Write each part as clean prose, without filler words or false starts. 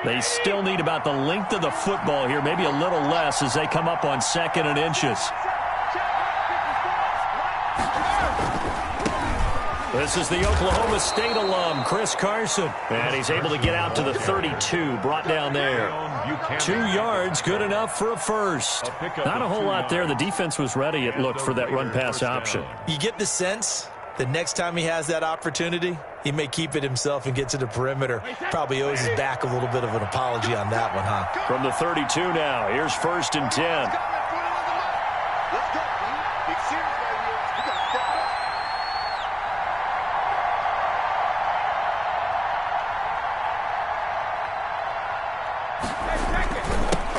They still need about the length of the football here, maybe a little less as they come up on 2nd and inches. This is the Oklahoma State alum, Chris Carson. And he's able to get out to the 32, brought down there. 2 yards, good enough for a first. Not a whole lot there. The defense was ready, it looked, for that run-pass option. You get the sense that next time he has that opportunity, he may keep it himself and get to the perimeter. Probably owes his back a little bit of an apology on that one, huh? From the 32 now, here's 1st and 10.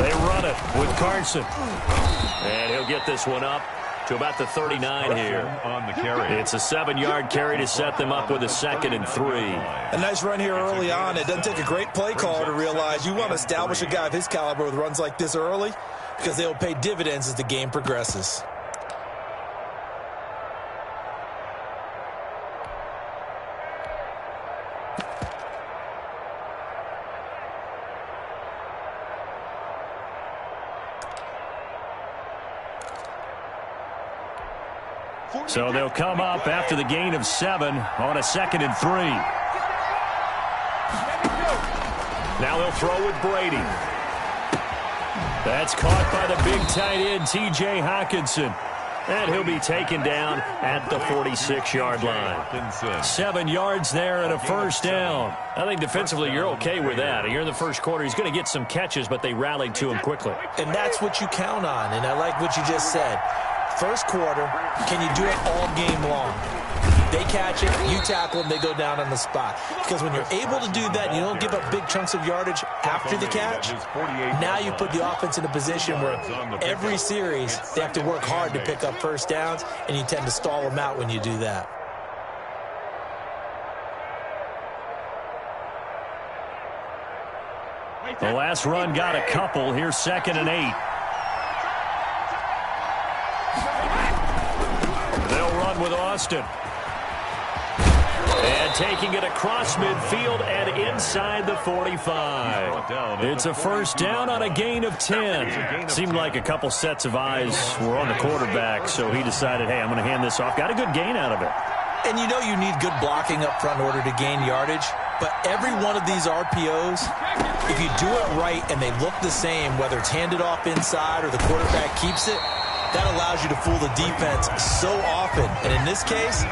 They run it with Carson. And he'll get this one up to about the 39 here. On the carry. It's a 7-yard carry to set them up with a 2nd and 3. A nice run here early on. It doesn't take a great play caller to realize you want to establish a guy of his caliber with runs like this early because they'll pay dividends as the game progresses. So they'll come up after the gain of 7 on a 2nd and 3. Now they'll throw with Brady. That's caught by the big tight end, T.J. Hawkinson. And he'll be taken down at the 46-yard line. 7 yards there and a first down. I think defensively you're okay with that. Here in the first quarter, he's going to get some catches, but they rallied to him quickly. And that's what you count on, and I like what you just said. First quarter, can you do it all game long? They catch it, you tackle them, they go down on the spot. Because when you're able to do that and you don't give up big chunks of yardage after the catch, now you put the offense in a position where every series they have to work hard to pick up first downs, and you tend to stall them out when you do that. The last run got a couple. Here's 2nd and 8. With Austin. And taking it across midfield and inside the 45. It's a first down on a gain of 10. Seemed like a couple sets of eyes were on the quarterback, so he decided, hey, I'm going to hand this off. Got a good gain out of it. And you know you need good blocking up front in order to gain yardage, but every one of these RPOs, if you do it right and they look the same, whether it's handed off inside or the quarterback keeps it, that allows you to fool the defense so often. And in this case,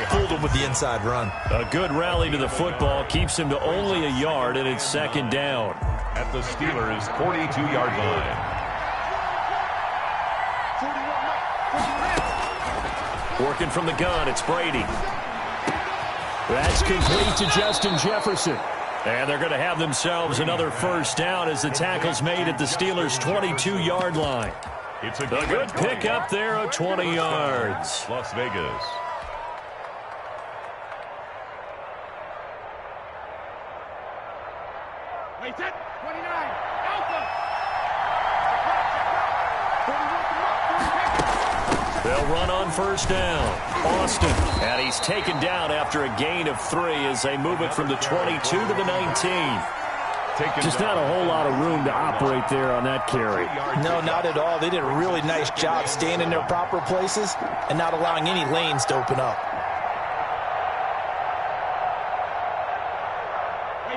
fooled them with the inside run. A good rally to the football keeps him to only a yard, and it's 2nd down. At the Steelers' 42-yard line. Working from the gun, it's Brady. That's complete to Justin Jefferson. And they're going to have themselves another first down as the tackle's made at the Steelers' 22-yard line. It's a good pickup there of 20 yards. Las Vegas. Wait, 29. Alpha. They'll run on first down. Austin. And he's taken down after a gain of 3 as they move it from the 22 to the 19. Just not a whole lot of room to operate there on that carry. No, not at all. They did a really nice job staying in their proper places and not allowing any lanes to open up.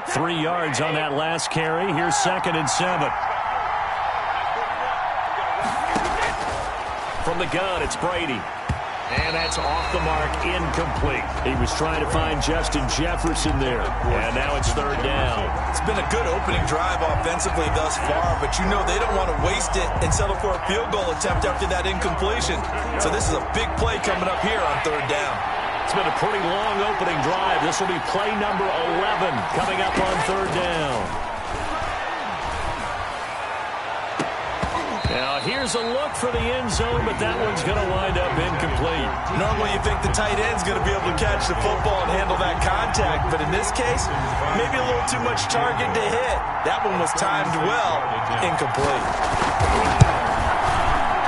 3 yards on that last carry. Here's 2nd and 7. From the gun, it's Brady. And that's off the mark, incomplete. He was trying to find Justin Jefferson there. And now it's 3rd down. It's been a good opening drive offensively thus far, but you know they don't want to waste it and settle for a field goal attempt after that incompletion. So this is a big play coming up here on 3rd down. It's been a pretty long opening drive. This will be play number 11 coming up on 3rd down. Now, here's a look for the end zone, but that one's going to wind up incomplete. Normally, you think the tight end's going to be able to catch the football and handle that contact, but in this case, maybe a little too much target to hit. That one was timed well, incomplete.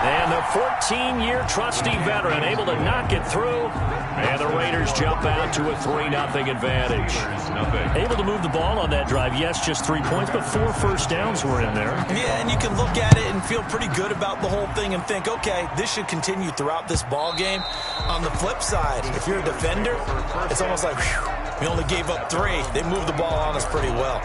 And the 14-year trusty veteran able to knock it through. And the Raiders jump out to a 3-0 advantage. Able to move the ball on that drive. Yes, just 3 points, but 4 first downs were in there. Yeah, and you can look at it and feel pretty good about the whole thing and think, okay, this should continue throughout this ball game. On the flip side, if you're a defender, it's almost like, whew, we only gave up 3. They moved the ball on us pretty well.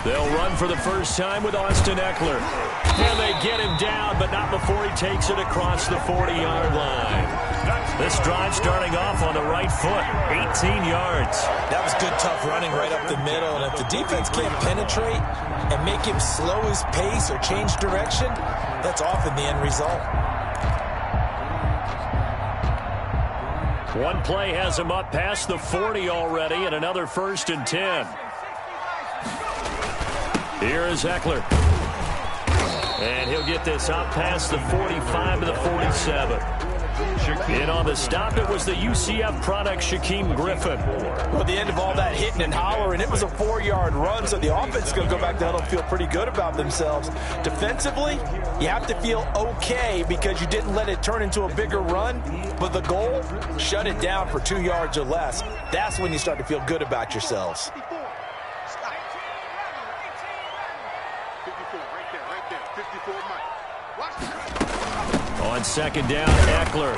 They'll run for the first time with Austin Eckler. And they get him down, but not before he takes it across the 40-yard line. This drive starting off on the right foot, 18 yards. That was good, tough running right up the middle. And if the defense can't penetrate and make him slow his pace or change direction, that's often the end result. One play has him up past the 40 already, and another 1st and 10. Here is Eckler. And he'll get this up past the 45 to the 47. In on the stop, it was the UCF product, Shaquem Griffin. Well, the end of all that hitting and hollering, it was a 4-yard run, so the offense is going to go back down and feel pretty good about themselves. Defensively, you have to feel okay because you didn't let it turn into a bigger run, but the goal, shut it down for 2 yards or less. That's when you start to feel good about yourselves. On 2nd down, Eckler.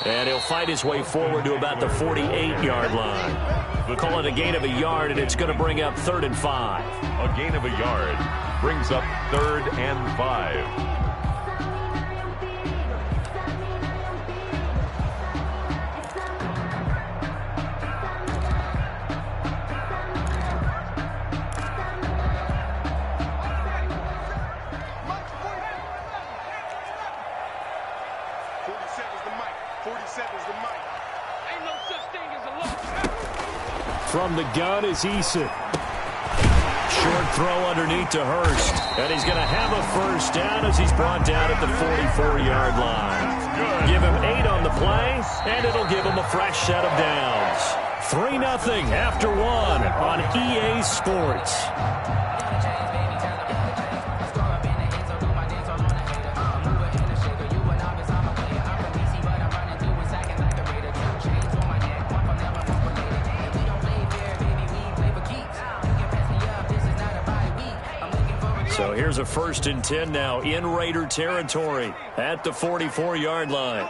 And he'll fight his way forward to about the 48-yard line. We'll call it a gain of a yard, and it's going to bring up 3rd and 5. A gain of a yard brings up 3rd and 5. From the gun is Eason. Short throw underneath to Hurst. And he's going to have a first down as he's brought down at the 44-yard line. Give him 8 on the play, and it'll give him a fresh set of downs. 3-0 after 1 on EA Sports. So here's a 1st and 10 now in Raider territory at the 44-yard line.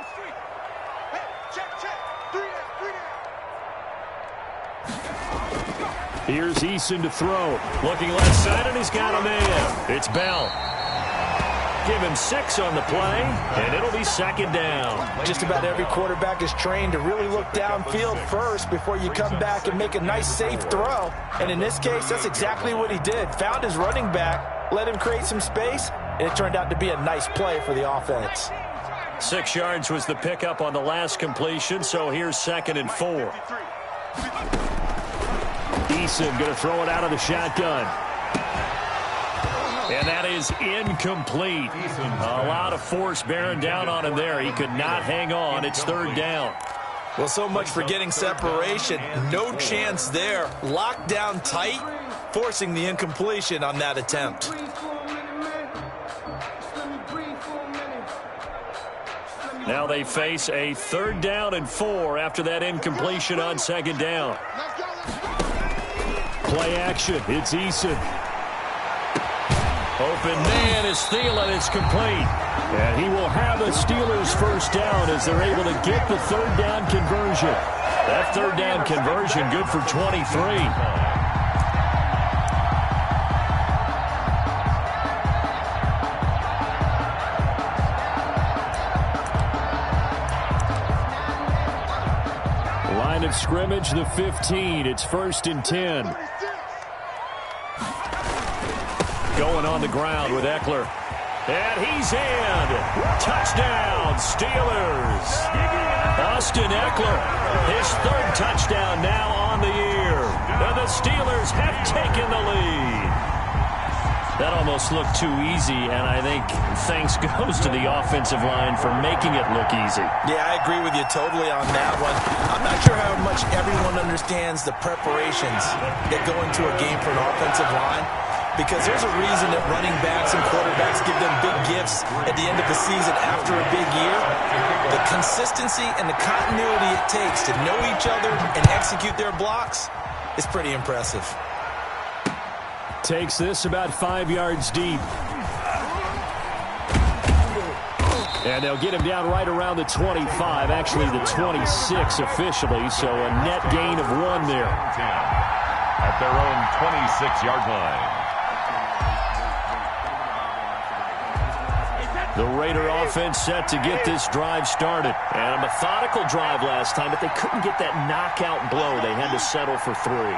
Here's Eason to throw. Looking left side, and he's got a man. It's Bell. Give him 6 on the play, and it'll be 2nd down. Just about every quarterback is trained to really look downfield first before you come back and make a nice, safe throw. And in this case, that's exactly what he did. Found his running back, let him create some space, and it turned out to be a nice play for the offense. 6 yards was the pickup on the last completion, so here's 2nd and 4. Eason going to throw it out of the shotgun. And that is incomplete. A lot of force bearing down on him there. He could not hang on. It's 3rd down. Well, so much for getting separation. No chance there. Locked down tight, forcing the incompletion on that attempt. Now they face a 3rd down and 4 after that incompletion on 2nd down. Play action. It's Eason. Open man is Thielen. It's complete. And he will have a Steelers first down as they're able to get the 3rd down conversion. That 3rd down conversion good for 23. line of scrimmage, the 15. It's 1st and 10. Going on the ground with Eckler. And he's in. Touchdown, Steelers. Austin Eckler, his 3rd touchdown now on the year. And the Steelers have taken the lead. That almost looked too easy, and I think thanks goes to the offensive line for making it look easy. Yeah, I agree with you totally on that one. I'm not sure how much everyone understands the preparations that go into a game for an offensive line, because there's a reason that running backs and quarterbacks give them big gifts at the end of the season after a big year. The consistency and the continuity it takes to know each other and execute their blocks is pretty impressive. Takes this about 5 yards deep. And they'll get him down right around the 25, actually the 26 officially, so a net gain of 1 there. At their own 26-yard line. The Raider offense set to get this drive started. And a methodical drive last time, but they couldn't get that knockout blow. They had to settle for 3.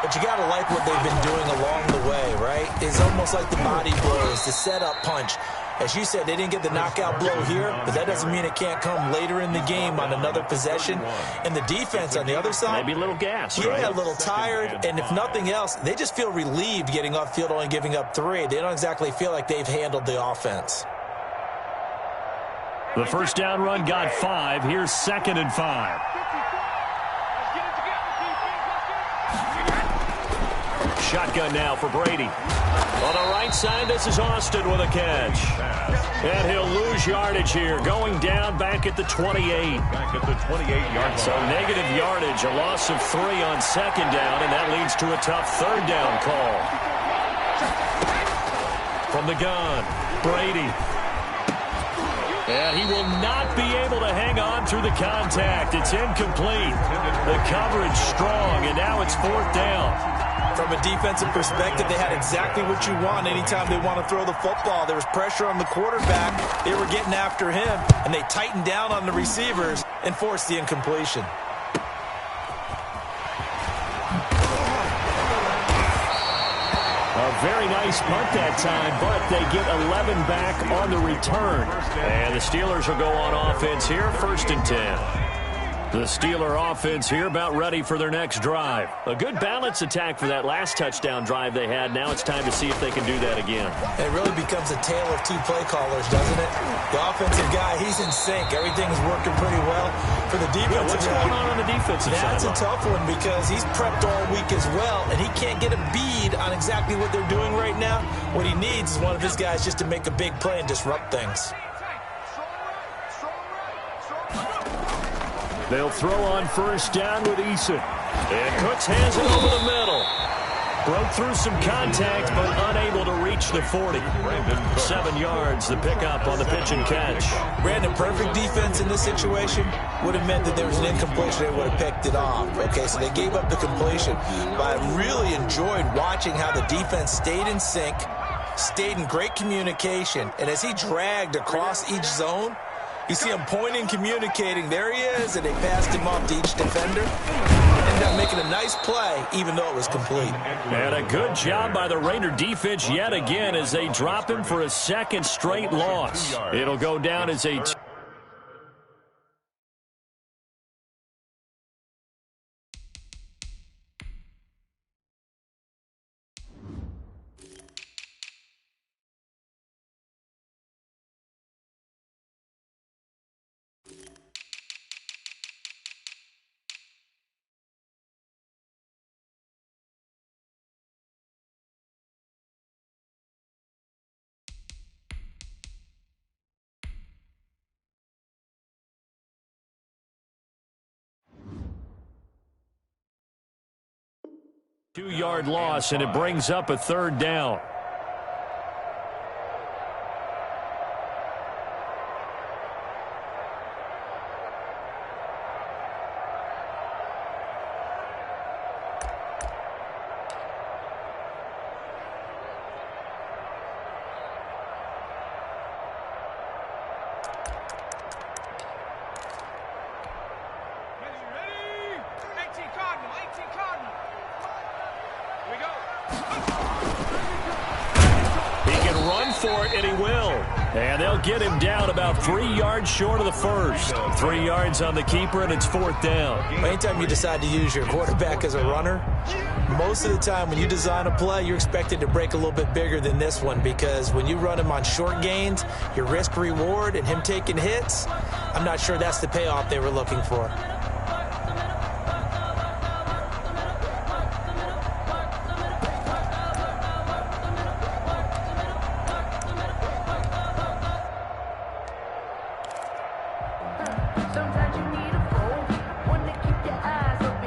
But you got to like what they've been doing along the way, right? It's almost like the body blows, the setup punch. As you said, they didn't get the knockout blow here, but that doesn't mean it can't come later in the game on another possession. And the defense on the other side, maybe a little gas, yeah, right? a little tired. And if nothing else, they just feel relieved getting off field, only giving up 3. They don't exactly feel like they've handled the offense. The first down run got 5. Here's 2nd and 5. Shotgun now for Brady. On the right side, this is Austin with a catch. And he'll lose yardage here, going down back at the 28. Back at the 28-yard line. So negative yardage, a loss of 3 on 2nd down, and that leads to a tough 3rd down call. From the gun, Brady. And he will not be able to hang on through the contact. It's incomplete. The coverage strong, and now it's 4th down. From a defensive perspective, they had exactly what you want anytime they want to throw the football. There was pressure on the quarterback. They were getting after him, and they tightened down on the receivers and forced the incompletion. A very nice punt that time, but they get 11 back on the return. And the Steelers will go on offense here, 1st and 10. The Steeler offense here about ready for their next drive. A good balance attack for that last touchdown drive they had. Now it's time to see if they can do that again. It really becomes a tale of 2 play callers, doesn't it? The offensive guy, he's in sync. Everything's working pretty well. For the defensive guy, what's going on the defensive side? That's a tough one because he's prepped all week as well, and he can't get a bead on exactly what they're doing right now. What he needs is one of his guys just to make a big play and disrupt things. They'll throw on 1st down with Eason. And Cooks hands it over the middle. Broke through some contact, but unable to reach the 40. 7 yards, the pickup on the pitch and catch. Brandon, perfect defense in this situation would have meant that there was an incompletion. They would have picked it off. Okay, so they gave up the completion. But I really enjoyed watching how the defense stayed in sync, stayed in great communication, and as he dragged across each zone, you see him pointing, communicating. There he is, and they passed him off to each defender. Ended up making a nice play, even though it was complete. And a good job by the Raider defense yet again as they drop him for a 2nd straight loss. It'll go down as a... Two-yard loss, and it brings up a 3rd down. He can run for it, and he will. And they'll get him down about 3 yards short of the first. 3 yards on the keeper, and it's 4th down. Anytime you decide to use your quarterback as a runner, most of the time when you design a play, you're expected to break a little bit bigger than this one, because when you run him on short gains, your risk-reward and him taking hits, I'm not sure that's the payoff they were looking for.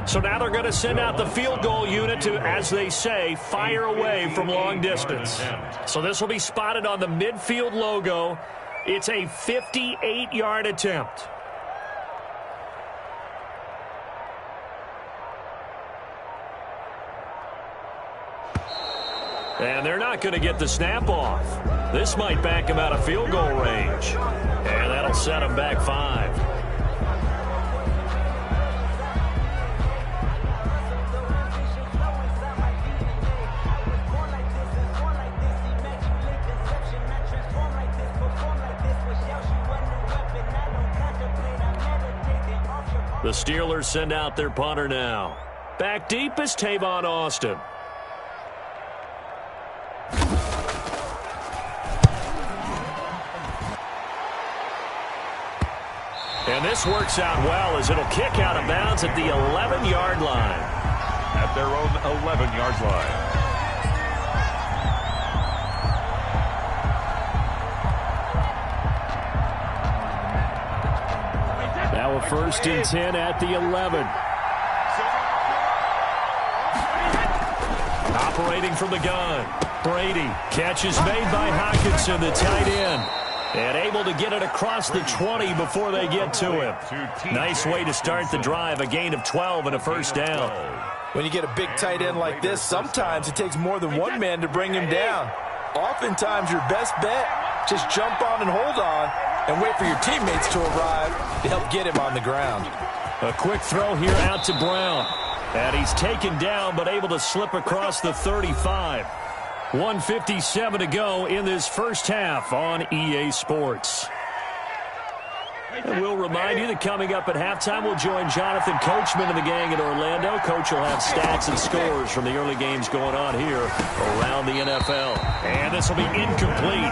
So now they're going to send out the field goal unit to, as they say, fire away from long distance. So this will be spotted on the midfield logo. It's a 58-yard attempt. And they're not going to get the snap off. This might back him out of field goal range. And that'll set him back 5. The Steelers send out their punter now. Back deep is Tavon Austin. And this works out well as it'll kick out of bounds at the 11-yard line. At their own 11-yard line. Now a 1st and 10 at the 11. Operating from the gun. Brady. Catch is made by Hockenson, the tight end. And able to get it across the 20 before they get to him. Nice way to start the drive. A gain of 12 and a 1st down. When you get a big tight end like this, sometimes it takes more than one man to bring him down. Oftentimes your best bet, just jump on and hold on and wait for your teammates to arrive to help get him on the ground. A quick throw here out to Brown. And he's taken down but able to slip across the 35. 1:57 to go in this first half on EA Sports. And we'll remind you that coming up at halftime, we'll join Jonathan Coachman and the gang in Orlando. Coach will have stats and scores from the early games going on here around the NFL. And this will be incomplete.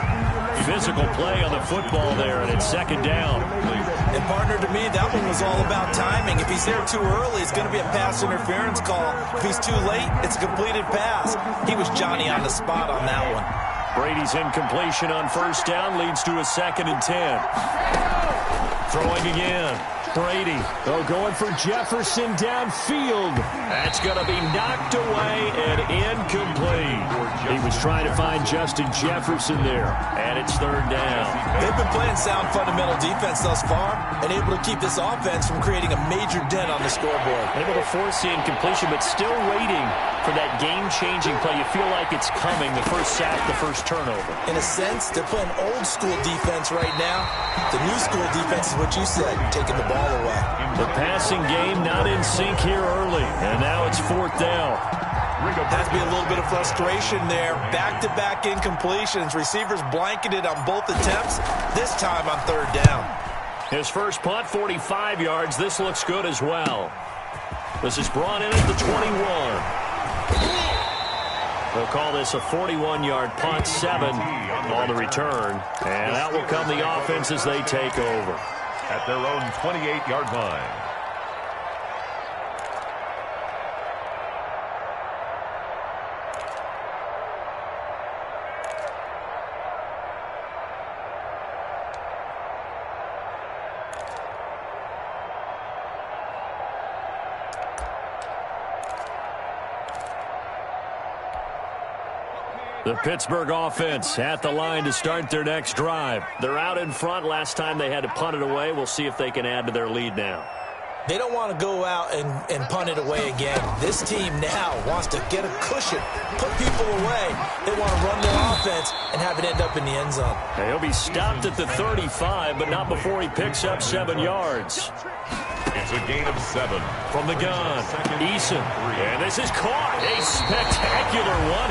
Physical play on the football there, and it's 2nd down. And partner, to me, that one was all about timing. If he's there too early, it's going to be a pass interference call. If he's too late, it's a completed pass. He was Johnny on the spot on that one. Brady's incompletion on 1st down leads to a 2nd and 10. Throwing again. Brady, going for Jefferson downfield. That's going to be knocked away and incomplete. He was trying to find Justin Jefferson there, and it's 3rd down. They've been playing sound fundamental defense thus far and able to keep this offense from creating a major dent on the scoreboard. Able to force the incompletion, but still waiting for that game-changing play. You feel like it's coming, the first sack, the first turnover. In a sense, they're playing old-school defense right now. The new-school defense is what you said, taking the ball away. The passing game not in sync here early, and now it's 4th down. Has to be a little bit of frustration there. Back-to-back incompletions. Receivers blanketed on both attempts, this time on 3rd down. His first punt, 45 yards. This looks good as well. This is brought in at the 21. They'll call this a 41-yard punt, 7 on the return. And out will come the offense as they take over. At their own 28-yard line. The Pittsburgh offense at the line to start their next drive. They're out in front. Last time they had to punt it away. We'll see if they can add to their lead now. They don't want to go out and punt it away again. This team now wants to get a cushion, put people away. They want to run their offense and have it end up in the end zone. He'll be stopped at the 35, but not before he picks up 7 yards. It's a gain of 7. From the gun, Eason. And this is caught. A spectacular one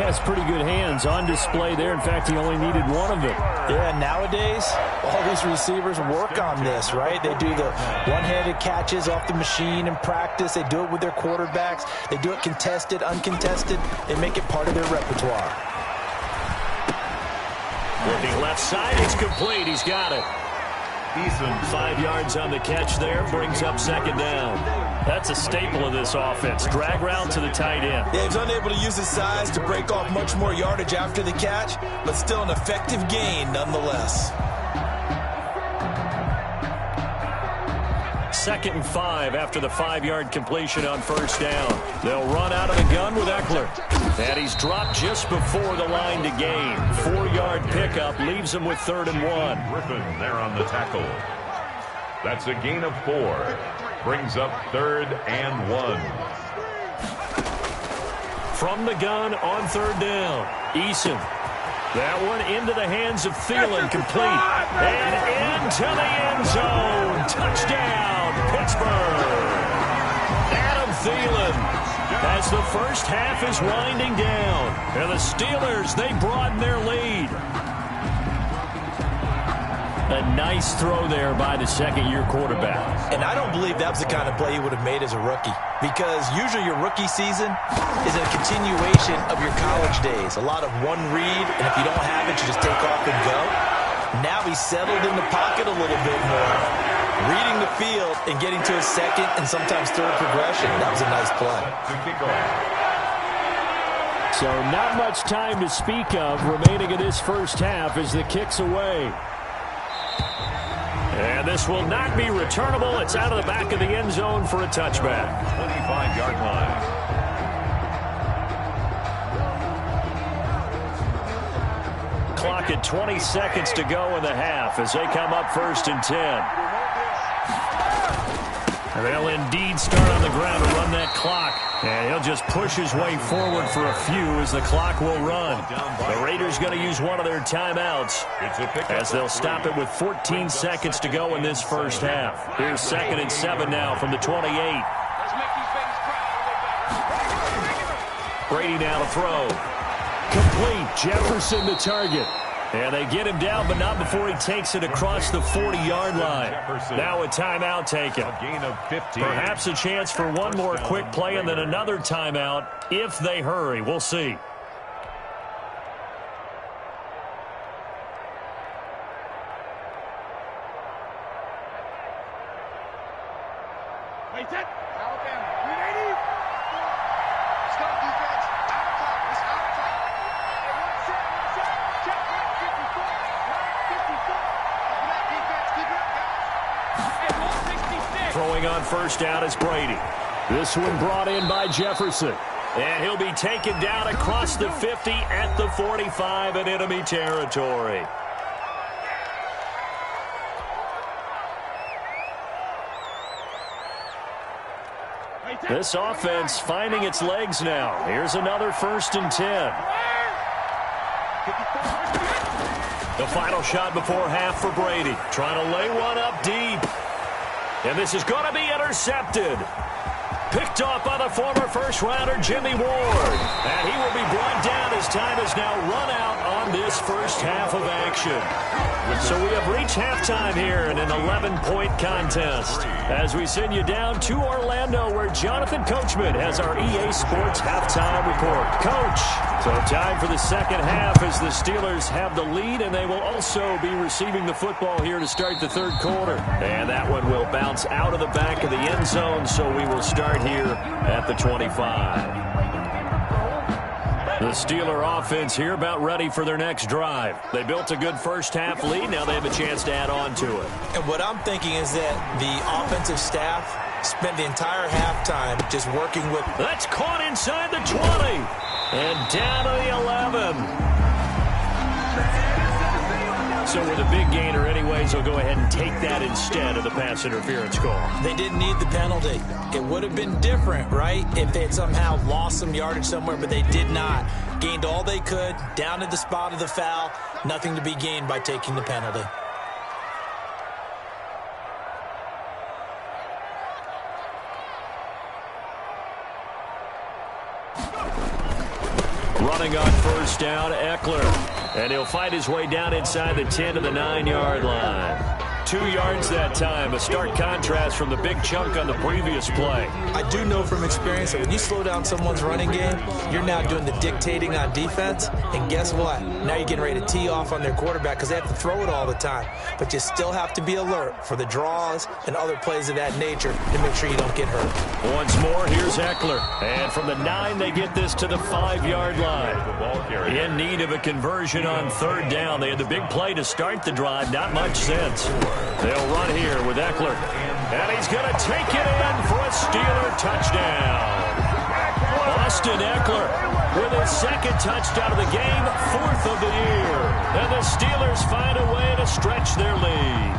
has pretty good hands on display there. In fact, he only needed one of them. Yeah, nowadays, all these receivers work on this, right? They do the one-handed catches off the machine in practice. They do it with their quarterbacks. They do it contested, uncontested. They make it part of their repertoire. Working left side, it's complete. He's got it. 5 yards on the catch there, brings up second down. That's a staple of this offense. Drag route to the tight end. Yeah, he's unable to use his size to break off much more yardage after the catch, but still an effective gain nonetheless. 2nd and 5 after the 5-yard completion on first down. They'll run out of the gun with Eckler. And he's dropped just before the line to gain. 4-yard pickup leaves him with 3rd and 1. Griffin there on the tackle. That's a gain of 4. Brings up 3rd and 1. From the gun on 3rd down. Eason. That one into the hands of Thielen, complete. And into the end zone. Touchdown, Pittsburgh. Adam Thielen, as the first half is winding down. And the Steelers, they broaden their lead. A nice throw there by the second-year quarterback. And I don't believe that was the kind of play he would have made as a rookie, because usually your rookie season is a continuation of your college days. A lot of one read, and if you don't have it, you just take off and go. Now he's settled in the pocket a little bit more, reading the field and getting to his second and sometimes third progression. That was a nice play. So not much time to speak of remaining in this first half as the kick's away. And this will not be returnable. It's out of the back of the end zone for a touchback. 25-yard line. Clock at 20 seconds to go in the half as they come up 1st and 10. They'll indeed start on the ground to run that clock. And he'll just push his way forward for a few as the clock will run. The Raiders going to use one of their timeouts as they'll stop it with 14 seconds to go in this first half. Here's 2nd and 7 now from the 28. Brady now to throw. Complete. Jefferson the target. And they get him down, but not before he takes it across the 40-yard line. Now a timeout taken. A gain of 15. Perhaps a chance for one more quick play and then another timeout if they hurry. We'll see. Wait it. Alabama. 380. Stop defense. Outside. It's outside. Hey, one set. Check. 54. 54. After that defense, keep it up, guys. Hey, 166. Throwing on first down is Brady. This one brought in by Jefferson. And he'll be taken down across the 50 at the 45 in enemy territory. This offense finding its legs now. Here's another 1st and 10. The final shot before half for Brady. Trying to lay one up deep. And this is going to be intercepted. Picked off by the former first-rounder Jimmy Ward. And he will be brought down as time has now run out on this first half of action. So we have reached halftime here in an 11-point contest. As we send you down to Orlando, where Jonathan Coachman has our EA Sports halftime report. Coach, so time for the second half as the Steelers have the lead, and they will also be receiving the football here to start the third quarter. And that one will bounce out of the back of the end zone, so we will start here at the 25. The Steeler offense here about ready for their next drive. They built a good first half lead. Now they have a chance to add on to it. And what I'm thinking is that the offensive staff spent the entire halftime just working with. That's caught inside the 20. And down to the 11. So with a big gainer anyways, they'll go ahead and take that instead of the pass interference call. They didn't need the penalty. It would have been different, right, if they had somehow lost some yardage somewhere, but they did not. Gained all they could, down to the spot of the foul. Nothing to be gained by taking the penalty. Running on first down, Eckler. And he'll fight his way down inside the 10 to the 9-yard line. 2 yards that time, a stark contrast from the big chunk on the previous play. I do know from experience that when you slow down someone's running game, you're now doing the dictating on defense. And guess what? Now you're getting ready to tee off on their quarterback because they have to throw it all the time. But you still have to be alert for the draws and other plays of that nature to make sure you don't get hurt. Once more, here's Eckler. And from the 9, they get this to the 5-yard line. In need of a conversion on third down. They had the big play to start the drive. Not much sense. They'll run here with Eckler. And he's going to take it in for a Steeler touchdown. Austin Eckler with his second touchdown of the game, 4th of the year. And the Steelers find a way to stretch their lead.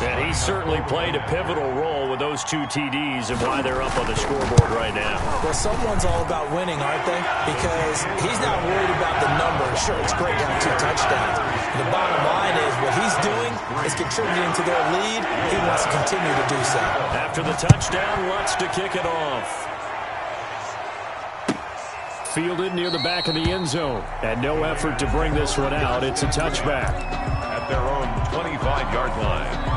And he certainly played a pivotal role with those 2 TDs and why they're up on the scoreboard right now. Well, someone's all about winning, aren't they? Because he's not worried about the numbers. Sure, it's great to have 2 touchdowns. The bottom line is what he's doing is contributing to their lead. He wants to continue to do so. After the touchdown, wants to kick it off. Fielded near the back of the end zone. And no effort to bring this one out. It's a touchback. At their own 25-yard line.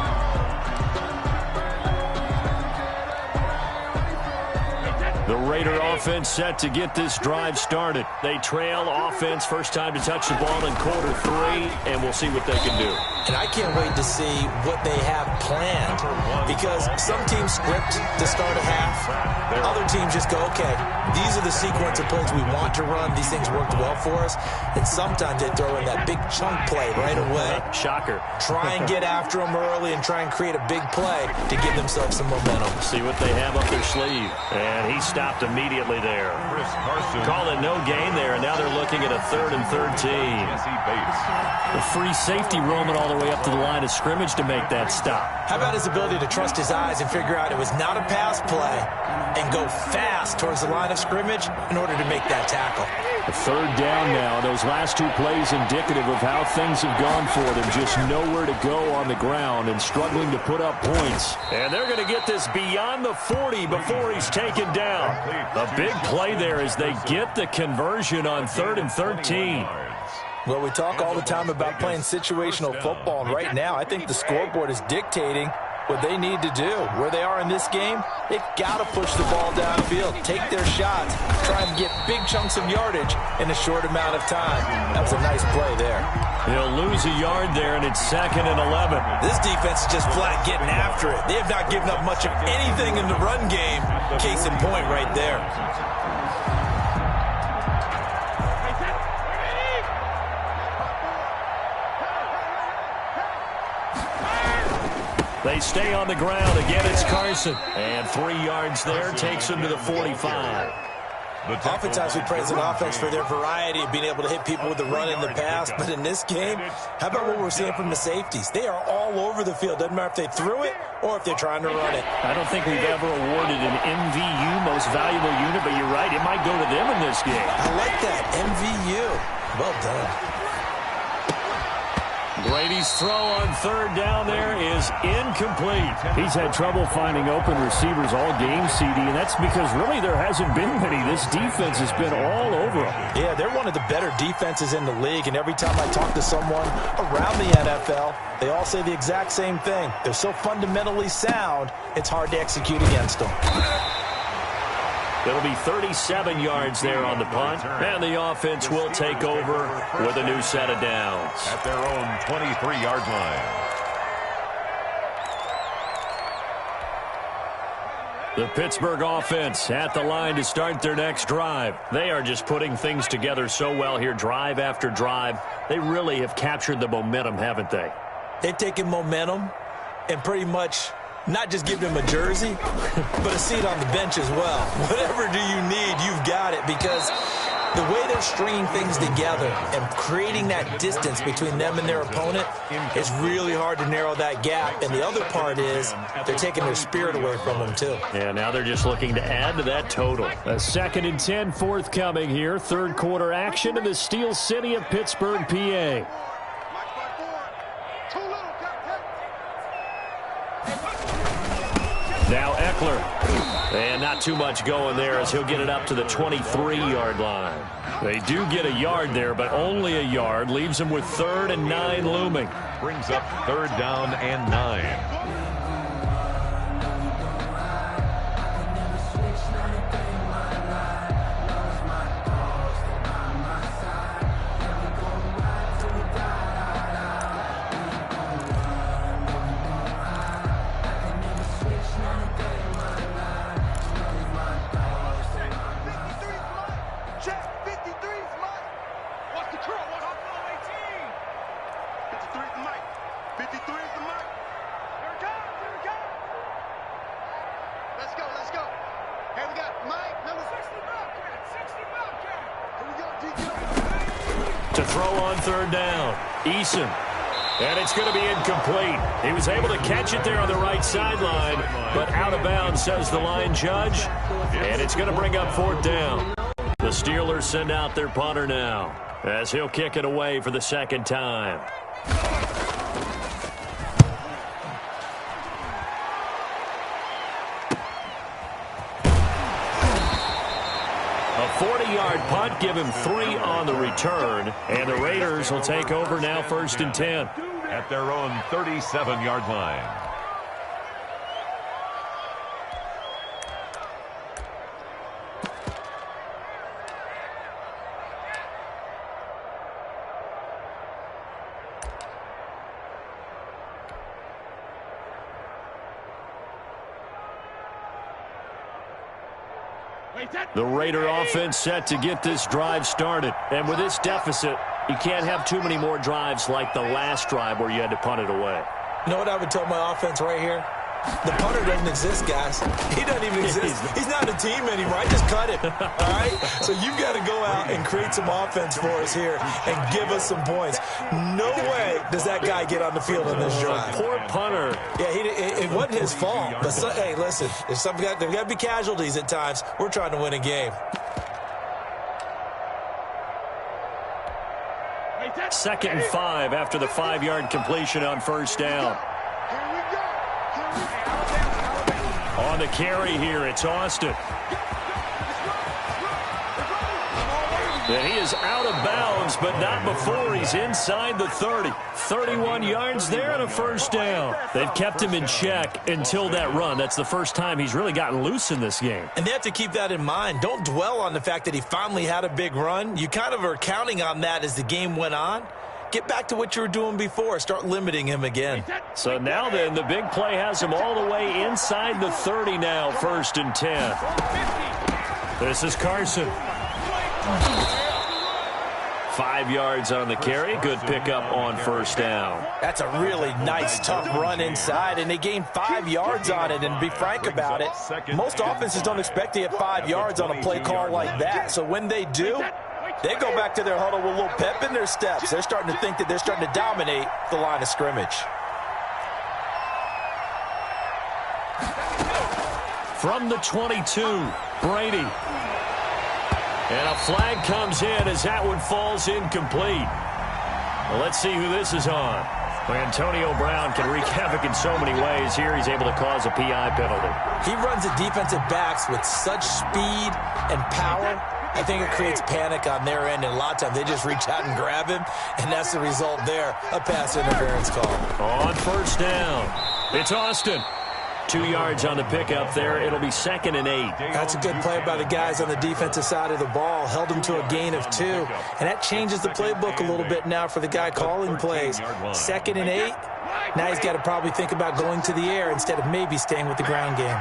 The Raider offense set to get this drive started. They trail offense, first time to touch the ball in quarter 3, and we'll see what they can do. And I can't wait to see what they have planned, because some teams script to start a half. Other teams just go, okay, these are the sequence of plays we want to run. These things worked well for us. And sometimes they throw in that big chunk play right away. Shocker. Try and get after them early and try and create a big play to give themselves some momentum. See what they have up their sleeve. And he stopped immediately there. Call it no gain there, and now they're looking at a 3rd and 13. The free safety roaming all the way up to the line of scrimmage to make that stop. How about his ability to trust his eyes and figure out it was not a pass play and go fast towards the line of scrimmage in order to make that tackle? A 3rd down now. Those last 2 plays indicative of how things have gone for them. Just nowhere to go on the ground and struggling to put up points. And they're going to get this beyond the 40 before he's taken down. A big play there as they get the conversion on 3rd and 13. Well, we talk all the time about playing situational football, and right now I think the scoreboard is dictating what they need to do. Where they are in this game, they've got to push the ball downfield, take their shots, try and get big chunks of yardage in a short amount of time. That was a nice play there. He'll lose a yard there, and it's 2nd and 11. This defense is just flat getting after it. They have not given up much of anything in the run game. Case in point right there. They stay on the ground. Again, it's Carson. And 3 yards there takes him to the 45. Oftentimes we praise an offense for their variety of being able to hit people with the run in the pass. But in this game, how about what we're seeing from the safeties? They are all over the field. Doesn't matter if they threw it or if they're trying to run it. I don't think we've ever awarded an MVU, most valuable unit, but you're right. It might go to them in this game. I like that. MVU. Well done. Brady's throw on 3rd down there is incomplete. He's had trouble finding open receivers all game, CD, and that's because really there hasn't been many. This defense has been all over them. Yeah, they're one of the better defenses in the league, and every time I talk to someone around the NFL, they all say the exact same thing. They're so fundamentally sound, it's hard to execute against them. It'll be 37 yards there on the punt, and the offense will take over with a new set of downs. At their own 23-yard line. The Pittsburgh offense at the line to start their next drive. They are just putting things together so well here, drive after drive. They really have captured the momentum, haven't they? They've taken momentum and pretty much not just give them a jersey, but a seat on the bench as well. Whatever do you need, you've got it, because the way they're stringing things together and creating that distance between them and their opponent, it's really hard to narrow that gap. And the other part is they're taking their spirit away from them, too. Yeah, now they're just looking to add to that total. A 2nd and 10 forthcoming here. 3rd quarter action in the Steel City of Pittsburgh, PA. Now Eckler. And not too much going there as he'll get it up to the 23-yard line. They do get a yard there, but only a yard. Leaves them with 3rd and 9 looming. Brings up 3rd down and 9. To throw on 3rd down, Eason. And it's going to be incomplete. He was able to catch it there on the right sideline, but out of bounds, says the line judge. And it's going to bring up 4th down. The Steelers send out their punter now, as he'll kick it away for the 2nd time. A 40-yard punt, give him 3 on the return, and the Raiders will take over now 1st and 10. At their own 37-yard line. The Raider offense set to get this drive started. And with this deficit, you can't have too many more drives like the last drive where you had to punt it away. You know what I would tell my offense right here? The punter doesn't exist, guys. He doesn't even exist. He's not a team anymore. I just cut him. All right? So you've got to go out and create some offense for us here and give us some points. No way does that guy get on the field in this drive. Poor punter. Yeah, it wasn't his fault. But, hey, listen, there's got to be casualties at times. We're trying to win a game. 2nd and 5 after the 5-yard completion on 1st down. On the carry here, it's Austin. And he is out of bounds, but not before he's inside the 30. 31 yards there and a 1st down. They've kept him in check until that run. That's the first time he's really gotten loose in this game. And they have to keep that in mind. Don't dwell on the fact that he finally had a big run. You kind of are counting on that as the game went on. Get back to what you were doing before. Start limiting him again. So now then, the big play has him all the way inside the 30 now, 1st and 10. This is Carson. 5 yards on the carry. Good pickup on 1st down. That's a really nice, tough run inside, and they gained 5 yards on it. And to be frank about it, most offenses don't expect to get 5 yards on a play call like that. So when they do, they go back to their huddle with a little pep in their steps. They're starting to think that they're starting to dominate the line of scrimmage. From the 22, Brady. And a flag comes in as that one falls incomplete. Well, let's see who this is on. Antonio Brown can wreak havoc in so many ways. Here he's able to cause a PI penalty. He runs at defensive backs with such speed and power. I think it creates panic on their end, and a lot of times they just reach out and grab him, and that's the result there, a pass interference call. On 1st down, it's Austin. 2 yards on the pickup there. It'll be 2nd and 8. That's a good play by the guys on the defensive side of the ball. Held him to a gain of 2. And that changes the playbook a little bit now for the guy calling plays. 2nd and 8. Now he's got to probably think about going to the air instead of maybe staying with the ground game.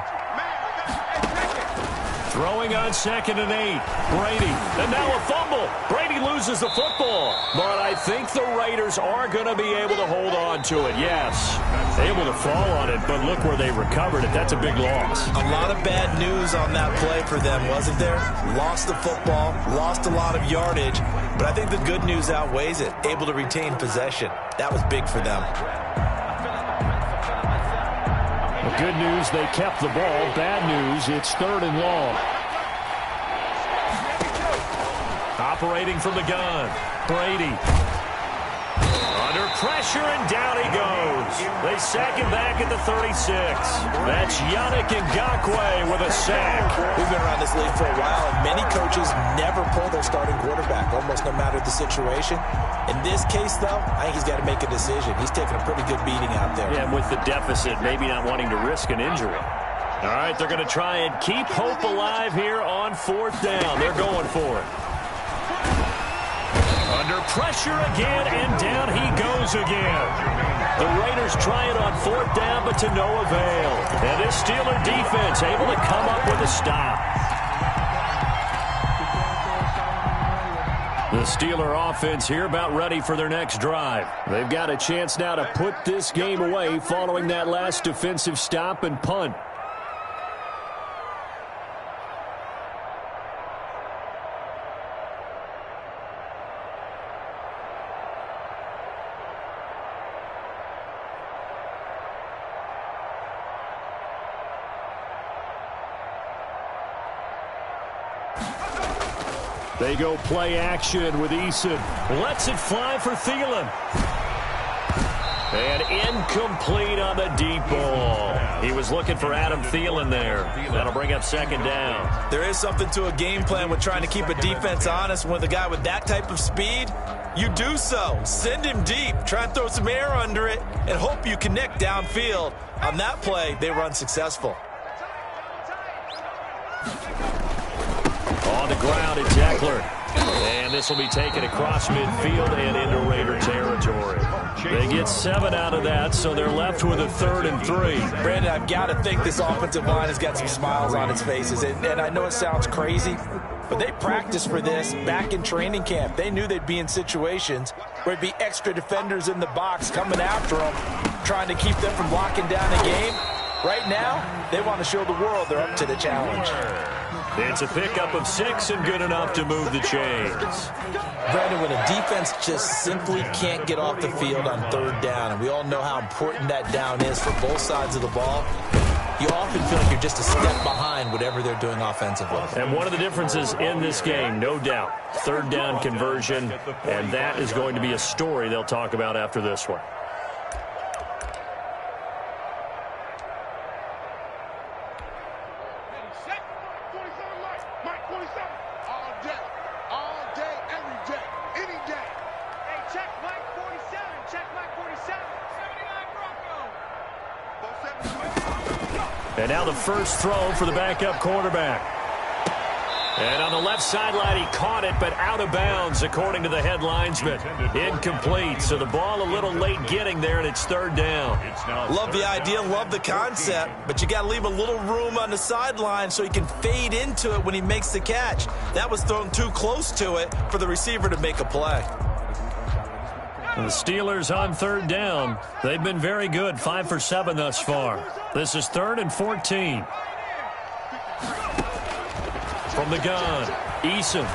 Throwing on 2nd and 8. Brady. And now a fumble. Brady loses the football. But I think the Raiders are going to be able to hold on to it. Yes. Able to fall on it, but look where they recovered it. That's a big loss. A lot of bad news on that play for them, wasn't there? Lost the football, lost a lot of yardage, but I think the good news outweighs it. Able to retain possession. That was big for them. The good news, they kept the ball. Bad news, it's 3rd and long. Operating from the gun, Brady. Under pressure, and down he goes. They sack him back at the 36. That's Yannick Ngakoue with a sack. We've been around this league for a while, and many coaches never pull their starting quarterback, almost no matter the situation. In this case, though, I think he's got to make a decision. He's taking a pretty good beating out there. Yeah, and with the deficit, maybe not wanting to risk an injury. All right, they're going to try and keep hope alive here on 4th down. They're going for it. Under pressure again, and down he goes again. The Raiders try it on 4th down, but to no avail. And this Steeler defense able to come up with a stop. The Steeler offense here about ready for their next drive. They've got a chance now to put this game away following that last defensive stop and punt. They go play action with Eason. Lets it fly for Thielen. And incomplete on the deep ball. He was looking for Adam Thielen there. That'll bring up 2nd down. There is something to a game plan with trying to keep a defense honest. With a guy with that type of speed, you do so. Send him deep. Try and throw some air under it and hope you connect downfield. On that play, they were unsuccessful. On the ground, it's Eckler. And this will be taken across midfield and into Raider territory. They get 7 out of that, so they're left with a 3rd and 3. Brandon, I've got to think this offensive line has got some smiles on its faces. And I know it sounds crazy, but they practiced for this back in training camp. They knew they'd be in situations where it'd be extra defenders in the box coming after them, trying to keep them from locking down the game. Right now, they want to show the world they're up to the challenge. It's a pickup of 6 and good enough to move the chains. Brandon, when a defense just simply can't get off the field on 3rd down, and we all know how important that down is for both sides of the ball, you often feel like you're just a step behind whatever they're doing offensively. And one of the differences in this game, no doubt, 3rd down conversion, and that is going to be a story they'll talk about after this one. And now the first throw for the backup quarterback. And on the left sideline, he caught it, but out of bounds, according to the head linesman. Incomplete, so the ball a little late getting there, and it's 3rd down. Love the idea, love the concept, but you got to leave a little room on the sideline so he can fade into it when he makes the catch. That was thrown too close to it for the receiver to make a play. And the Steelers on 3rd down. They've been very good, 5 for 7 thus far. This is 3rd and 14. From the gun, Eason.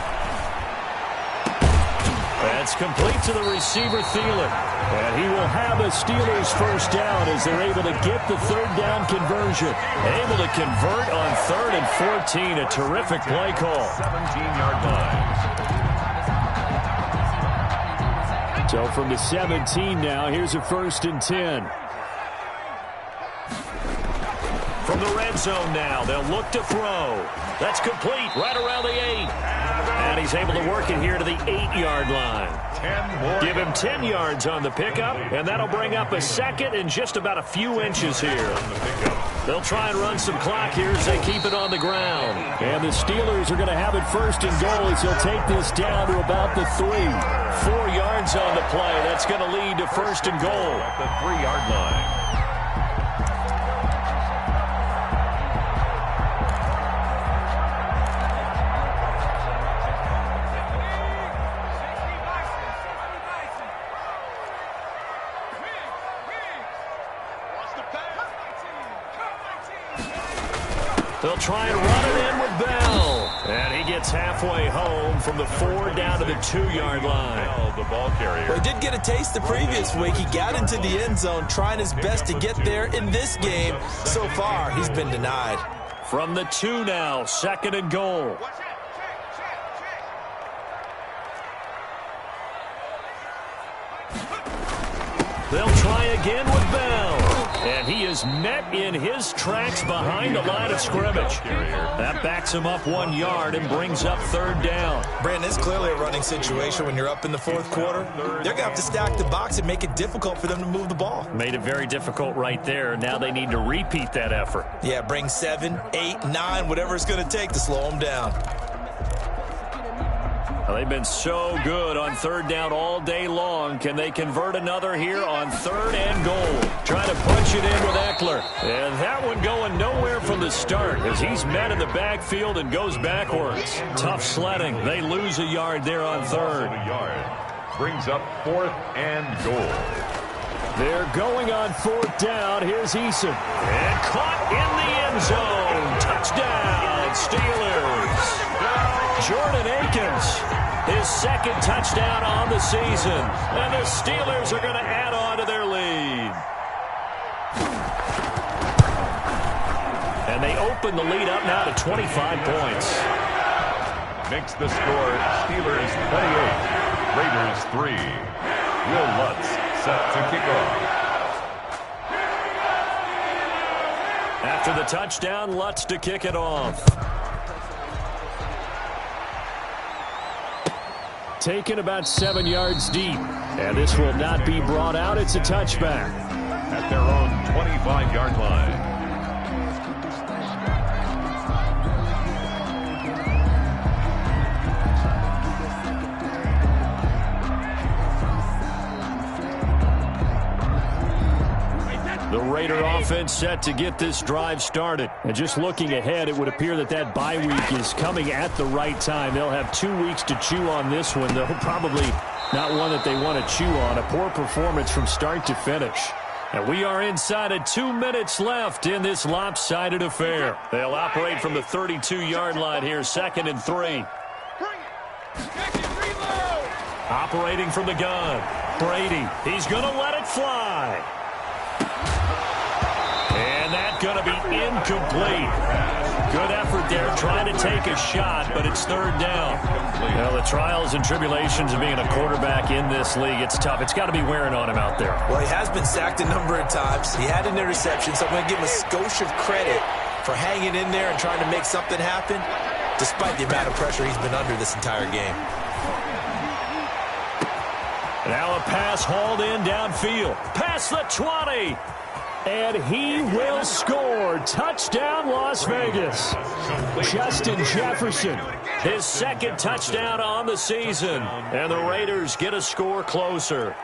That's complete to the receiver, Thielen. And he will have a Steelers first down as they're able to get the 3rd down conversion. Able to convert on 3rd and 14. A terrific play call. 17-yard line. So from the 17 now, here's a 1st and 10. From the red zone now, they'll look to throw. That's complete right around the 8. And he's able to work it here to the 8-yard line. Give him 10 yards on the pickup, and that'll bring up a 2nd and just about a few inches here. They'll try and run some clock here as they keep it on the ground. And the Steelers are going to have it 1st and goal as he'll take this down to about the 3. 4 yards on the play. That's going to lead to 1st and goal. At the 3-yard line. They'll try and run it in with Bell. And he gets halfway home from the 4 down to the 2-yard line. The ball carrier. Well, he did get a taste the previous week. He got into the end zone trying his best to get there in this game. So far, he's been denied. From the 2 now, 2nd and goal. They'll try again with Bell. And he is met in his tracks behind the line of scrimmage. That backs him up 1 yard and brings up third down. Brandon, it's clearly a running situation when you're up in the fourth quarter. They're going to have to stack the box and make it difficult for them to move the ball. Made it very difficult right there. Now they need to repeat that effort. Yeah, bring 7, 8, 9, whatever it's going to take to slow them down. Well, they've been so good on third down all day long. Can they convert another here on third and goal? Trying to punch it in with Eckler. And that one going nowhere from the start as he's met in the backfield and goes backwards. Tough sledding. They lose a yard there on third. Brings up fourth and goal. They're going on fourth down. Here's Eason. And caught in the end zone. Touchdown, Steelers. Jordan Akins, his second touchdown on the season. And the Steelers are going to add on to their lead. And they open the lead up now to 25 points. Makes the score Steelers 28, Raiders 3. Will Lutz set to kick off. After the touchdown, Lutz to kick it off. Taken about 7 yards deep. And this will not be brought out. It's a touchback. At their own 25-yard line. The Raider offense set to get this drive started. And just looking ahead, it would appear that that bye week is coming at the right time. They'll have 2 weeks to chew on this one, though probably not one that they want to chew on. A poor performance from start to finish. And we are inside of 2 minutes left in this lopsided affair. They'll operate from the 32-yard line here, 2nd and 3. Operating from the gun. Brady, he's going to let it fly. And that's going to be incomplete. Good effort there trying to take a shot, but it's third down. Well, the trials and tribulations of being a quarterback in this league, it's tough. It's got to be wearing on him out there. Well, he has been sacked a number of times. He had an interception, so I'm going to give him a skosh of credit for hanging in there and trying to make something happen, despite the amount of pressure he's been under this entire game. Now a pass hauled in downfield. Past the 20. And he will score. Touchdown, Las Vegas. Justin Jefferson, his second touchdown on the season. And the Raiders get a score closer.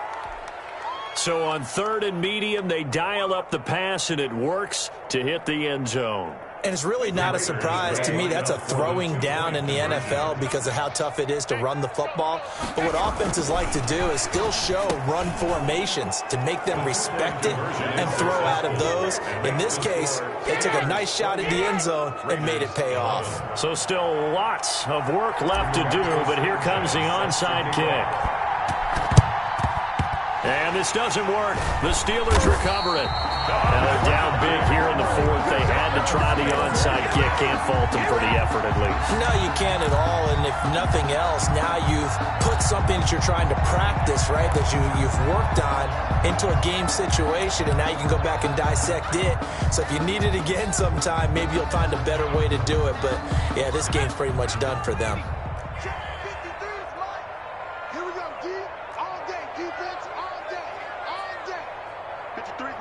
So on third and medium, they dial up the pass, and it works to hit the end zone. And it's really not a surprise to me. That's a throwing down in the NFL because of how tough it is to run the football. But what offenses like to do is still show run formations to make them respect it and throw out of those. In this case, they took a nice shot at the end zone and made it pay off. So still lots of work left to do, but here comes the onside kick. And this doesn't work. The Steelers recover it. Now they're down big here in the fourth. They had to try the onside kick. Can't fault them for the effort, at least. No, you can't at all. And if nothing else, now you've put something that you're trying to practice, right, that you've worked on into a game situation, and now you can go back and dissect it. So if you need it again sometime, maybe you'll find a better way to do it. But, yeah, this game's pretty much done for them. Here we go, D. All day. Defense, all day. All day. 53.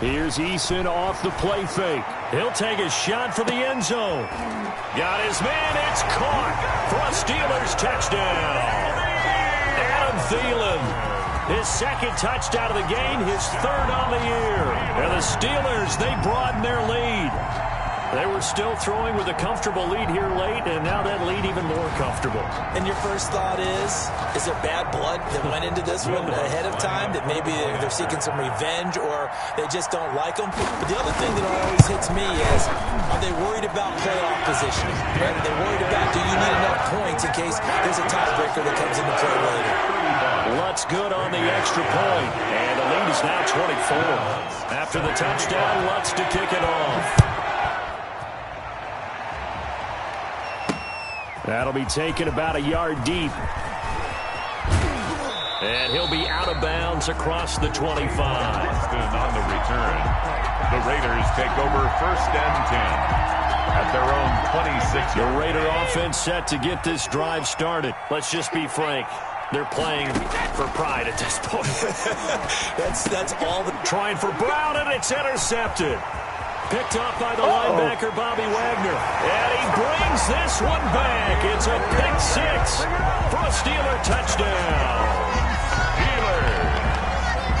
Here's Eason off the play fake. He'll take a shot for the end zone. Got his man. It's caught for a Steelers touchdown. Adam Thielen, his second touchdown of the game, his third on the year. And the Steelers, they broaden their lead. They were still throwing with a comfortable lead here late, and now that lead even more comfortable. And your first thought is there bad blood that went into this one ahead of time, that maybe they're seeking some revenge or they just don't like them? But the other thing that always hits me is, are they worried about playoff positioning? Right? Are they worried about, do you need enough points in case there's a tiebreaker that comes into play later? Lutz good on the extra point, and the lead is now 24. After the touchdown, Lutz to kick it off. That'll be taken about a yard deep. And he'll be out of bounds across the 25. On the return, the Raiders take over 1st and 10 at their own 26. The Raider offense set to get this drive started. Let's just be frank. They're playing for pride at this point. that's all. Trying for Brown, and it's intercepted. Picked off by the linebacker, Bobby Wagner. And he brings this one back. It's a pick 6 for a Steeler touchdown.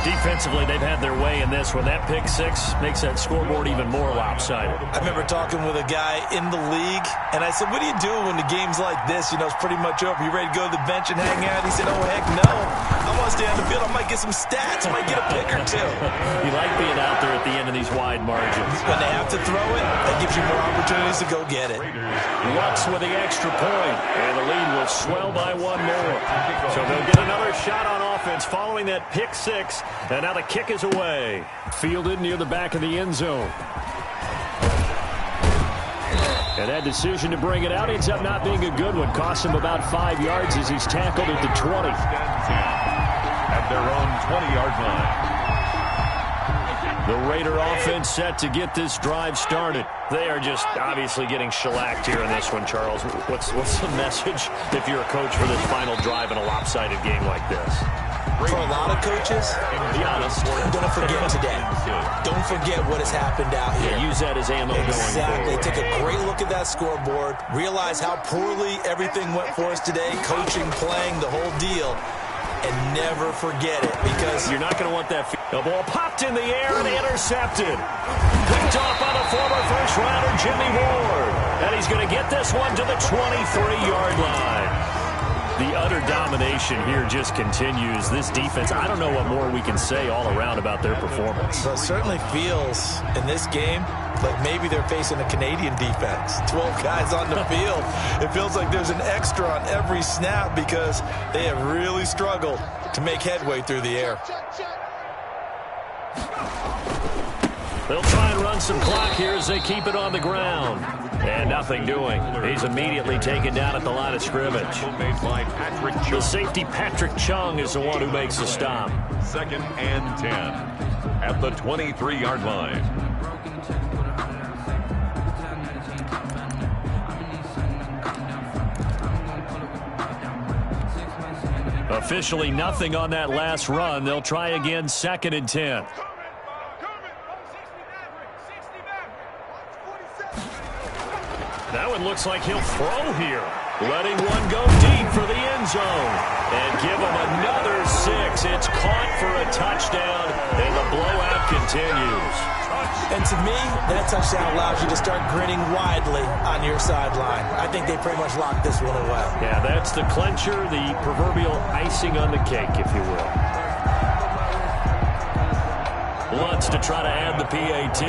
Defensively, they've had their way in this one. That pick 6 makes that scoreboard even more lopsided. I remember talking with a guy in the league, and I said, what do you do when the game's like this? You know, it's pretty much over. You ready to go to the bench and hang out? He said, oh, heck no. I want to stay on the field. I might get some stats. I might get a pick or two. You like being out there at the end of these wide margins. When they have to throw it, that gives you more opportunities to go get it. Lutz with the extra point, and the lead will swell by 1 more. So they'll get another shot on offense following that pick 6. And now the kick is away. Fielded near the back of the end zone. And that decision to bring it out ends up not being a good one. Costs him about 5 yards as he's tackled at the 20. At their own 20-yard line. The Raider offense set to get this drive started. They are just obviously getting shellacked here in this one, Charles. What's the message if you're a coach for this final drive in a lopsided game like this? For a lot of coaches, be honest, don't forget today. Don't forget what has happened out here. Yeah, use that as ammo going forward. Exactly. Take a great look at that scoreboard. Realize how poorly everything went for us today. Coaching, playing, the whole deal. And never forget it, because you're not going to want that. The ball popped in the air and intercepted. Picked off by the former first-rounder Jimmy Ward. And he's going to get this one to the 23-yard line. The utter domination here just continues. This defense, I don't know what more we can say all around about their performance. Well, it certainly feels in this game like maybe they're facing a Canadian defense. 12 guys on the field. It feels like there's an extra on every snap because they have really struggled to make headway through the air. They'll try and run some clock here as they keep it on the ground. And nothing doing. He's immediately taken down at the line of scrimmage. The safety, Patrick Chung, is the one who makes the stop. 2nd and 10 at the 23-yard line. Officially nothing on that last run. They'll try again, 2nd and 10. That one looks like he'll throw here. Letting one go deep for the end zone. And give him another 6. It's caught for a touchdown, and the blowout continues. And to me, that touchdown allows you to start grinning widely on your sideline. I think they pretty much locked this one away. Yeah, that's the clincher, the proverbial icing on the cake, if you will. Lutz to try to add the PAT.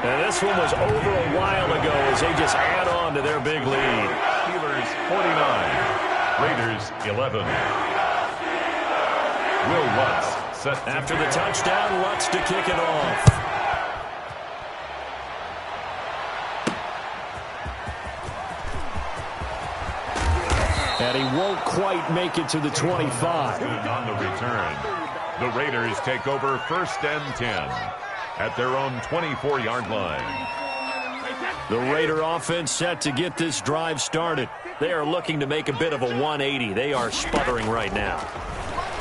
And this one was over a while ago as they just add on to their big lead. Steelers 49, Raiders 11. Will Lutz set after the touchdown. Lutz to kick it off. And he won't quite make it to the 25. On the return, the Raiders take over 1st and 10 at their own 24-yard line. The Raider offense set to get this drive started. They are looking to make a bit of a 180. They are sputtering right now.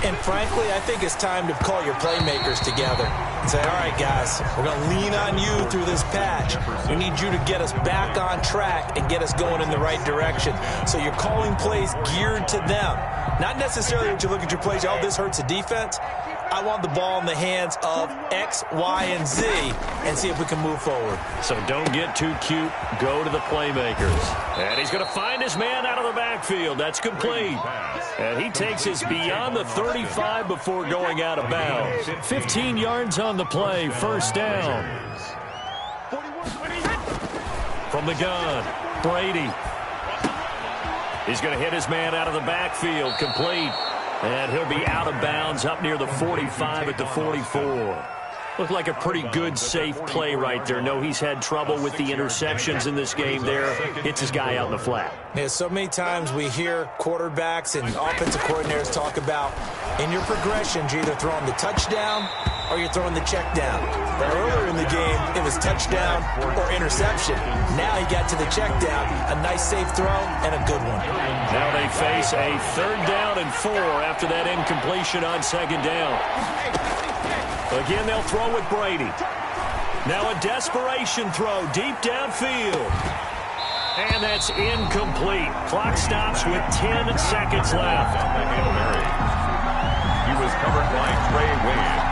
And frankly, I think it's time to call your playmakers together and say, all right, guys, we're going to lean on you through this patch. We need you to get us back on track and get us going in the right direction. So you're calling plays geared to them. Not necessarily that you look at your plays, oh, this hurts the defense. I want the ball in the hands of X, Y, and Z and see if we can move forward. So don't get too cute. Go to the playmakers. And he's going to find his man out of the backfield. That's complete. And he takes us beyond the 35 before going out of bounds. 15 yards on the play. 1st down. From the gun, Brady. He's going to hit his man out of the backfield. Complete. And he'll be out of bounds up near the 45 at the 44. Looked like a pretty good, safe play right there. No, he's had trouble with the interceptions in this game there. Hits his guy out in the flat. Yeah, so many times we hear quarterbacks and offensive coordinators talk about in your progressions, you're either throwing the touchdown or you're throwing the check down. But earlier in the game, it was touchdown or interception. Now he got to the check down, a nice safe throw and a good one. Now they face a 3rd down and 4 after that incompletion on 2nd down. Again, they'll throw with Brady. Now a desperation throw deep downfield. And that's incomplete. Clock stops with 10 seconds left. He was covered by Trey Waynes.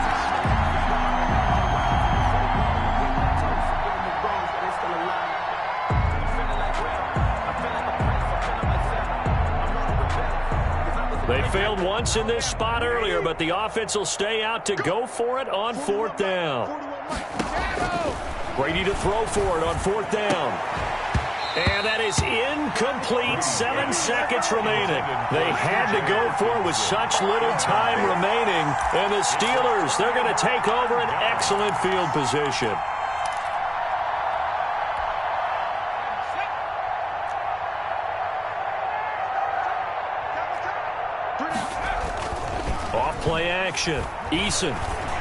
They failed once in this spot earlier, but the offense will stay out to go for it on 4th down. Brady to throw for it on 4th down. And that is incomplete. 7 seconds remaining. They had to go for it with such little time remaining. And the Steelers, they're going to take over an excellent field position. Off-play action. Eason.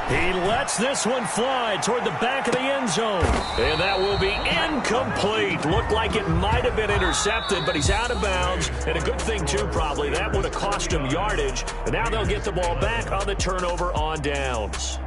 He lets this one fly toward the back of the end zone. And that will be incomplete. Looked like it might have been intercepted, but he's out of bounds. And a good thing, too, probably. That would have cost him yardage. And now they'll get the ball back on the turnover on downs.